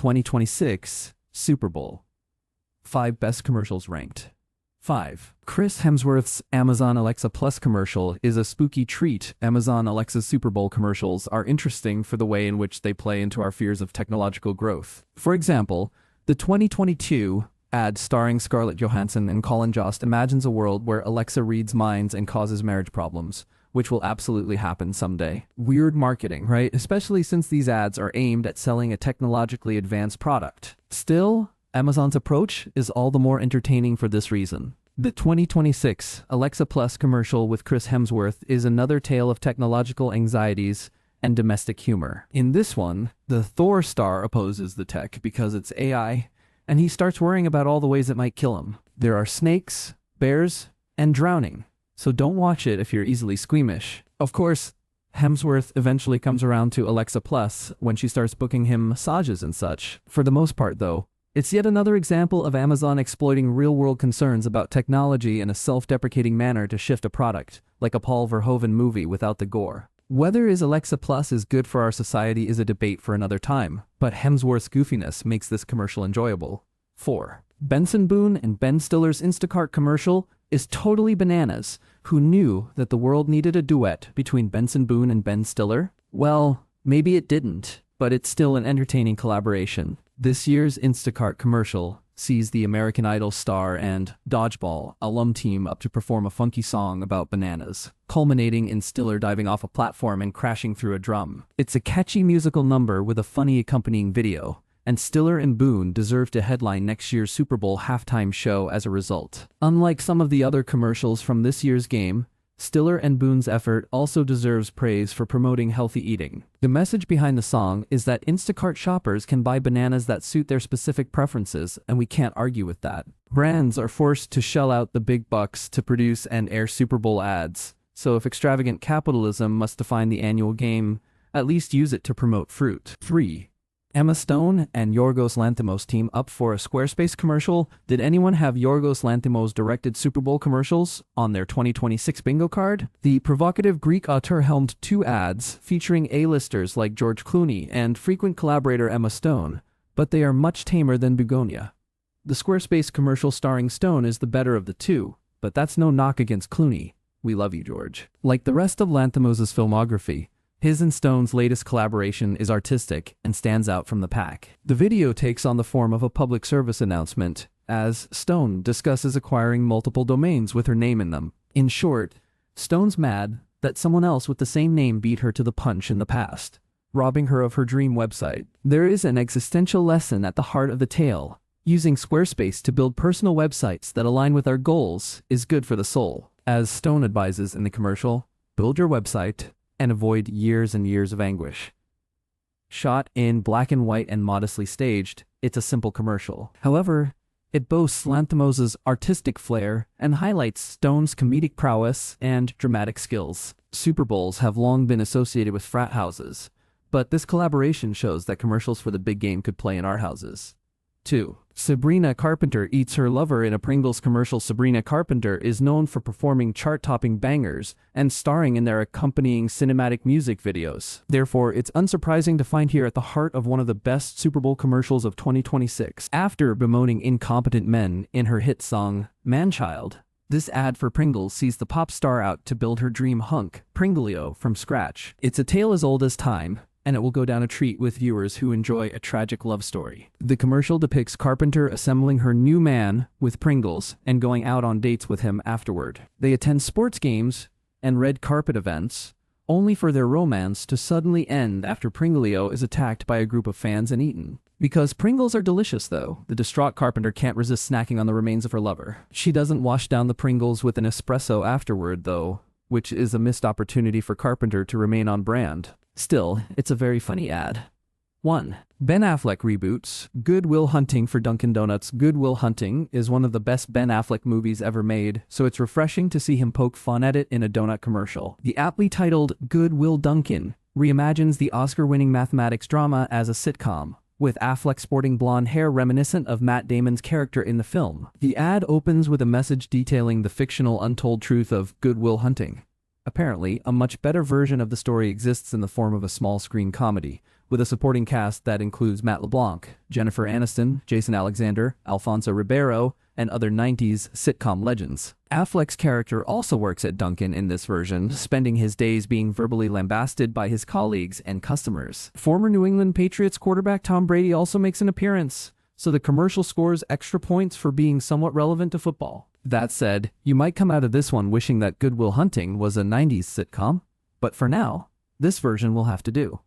2026 Super Bowl. 5 best commercials ranked. 5. Chris Hemsworth's Amazon Alexa Plus commercial is a spooky treat. Amazon Alexa's Super Bowl commercials are interesting for the way in which they play into our fears of technological growth. For example, the 2022 ad starring Scarlett Johansson and Colin Jost imagines a world where Alexa reads minds and causes marriage problems, which will absolutely happen someday. Weird marketing, right? Especially since these ads are aimed at selling a technologically advanced product. Still, Amazon's approach is all the more entertaining for this reason. The 2026 Alexa Plus commercial with Chris Hemsworth is another tale of technological anxieties and domestic humor. In this one, the Thor star opposes the tech because it's AI, and he starts worrying about all the ways it might kill him. There are snakes, bears, and drowning, so don't watch it if you're easily squeamish. Of course, Hemsworth eventually comes around to Alexa Plus when she starts booking him massages and such. For the most part, though, it's yet another example of Amazon exploiting real-world concerns about technology in a self-deprecating manner to shift a product, like a Paul Verhoeven movie without the gore. Whether Alexa Plus is good for our society is a debate for another time, but Hemsworth's goofiness makes this commercial enjoyable. 4. Benson Boone and Ben Stiller's Instacart commercial is totally bananas. Who knew that the world needed a duet between Benson Boone and Ben Stiller? Well, maybe it didn't, but it's still an entertaining collaboration. This year's Instacart commercial sees the American Idol star and Dodgeball alum team up to perform a funky song about bananas, culminating in Stiller diving off a platform and crashing through a drum. It's a catchy musical number with a funny accompanying video, and Stiller and Boone deserve to headline next year's Super Bowl halftime show as a result. Unlike some of the other commercials from this year's game, Stiller and Boone's effort also deserves praise for promoting healthy eating. The message behind the song is that Instacart shoppers can buy bananas that suit their specific preferences, and we can't argue with that. Brands are forced to shell out the big bucks to produce and air Super Bowl ads, so if extravagant capitalism must define the annual game, at least use it to promote fruit. 3. Emma Stone and Yorgos Lanthimos team up for a Squarespace commercial. Did anyone have Yorgos Lanthimos directed Super Bowl commercials on their 2026 bingo card? The provocative Greek auteur helmed 2 ads featuring A-listers like George Clooney and frequent collaborator Emma Stone, but they are much tamer than Begonia. The Squarespace commercial starring Stone is the better of the 2, but that's no knock against Clooney. We love you, George. Like the rest of Lanthimos' filmography, his and Stone's latest collaboration is artistic and stands out from the pack. The video takes on the form of a public service announcement, as Stone discusses acquiring multiple domains with her name in them. In short, Stone's mad that someone else with the same name beat her to the punch in the past, robbing her of her dream website. There is an existential lesson at the heart of the tale. Using Squarespace to build personal websites that align with our goals is good for the soul. As Stone advises in the commercial, build your website and avoid years and years of anguish. Shot in black and white and modestly staged, it's a simple commercial. However, it boasts Lanthimos' artistic flair and highlights Stone's comedic prowess and dramatic skills. Super Bowls have long been associated with frat houses, but this collaboration shows that commercials for the big game could play in our houses. 2. Sabrina Carpenter eats her lover in a Pringles commercial. Sabrina Carpenter is known for performing chart-topping bangers and starring in their accompanying cinematic music videos. Therefore, it's unsurprising to find here at the heart of one of the best Super Bowl commercials of 2026. After bemoaning incompetent men in her hit song, Man-Child, this ad for Pringles sees the pop star out to build her dream hunk, Pringlio, from scratch. It's a tale as old as time, and it will go down a treat with viewers who enjoy a tragic love story. The commercial depicts Carpenter assembling her new man with Pringles and going out on dates with him afterward. They attend sports games and red carpet events, only for their romance to suddenly end after Pringlio is attacked by a group of fans and eaten. Because Pringles are delicious, though, the distraught Carpenter can't resist snacking on the remains of her lover. She doesn't wash down the Pringles with an espresso afterward, though, which is a missed opportunity for Carpenter to remain on brand. Still, it's a very funny ad. 1. Ben Affleck reboots Good Will Hunting for Dunkin' Donuts. Good Will Hunting is one of the best Ben Affleck movies ever made, so it's refreshing to see him poke fun at it in a donut commercial. The aptly titled Good Will Dunkin' reimagines the Oscar-winning mathematics drama as a sitcom, with Affleck sporting blonde hair reminiscent of Matt Damon's character in the film. The ad opens with a message detailing the fictional untold truth of Good Will Hunting. Apparently, a much better version of the story exists in the form of a small-screen comedy, with a supporting cast that includes Matt LeBlanc, Jennifer Aniston, Jason Alexander, Alfonso Ribeiro, and other 90s sitcom legends. Affleck's character also works at Dunkin' in this version, spending his days being verbally lambasted by his colleagues and customers. Former New England Patriots quarterback Tom Brady also makes an appearance, so the commercial scores extra points for being somewhat relevant to football. That said, you might come out of this one wishing that Good Will Hunting was a 90s sitcom, but for now, this version will have to do.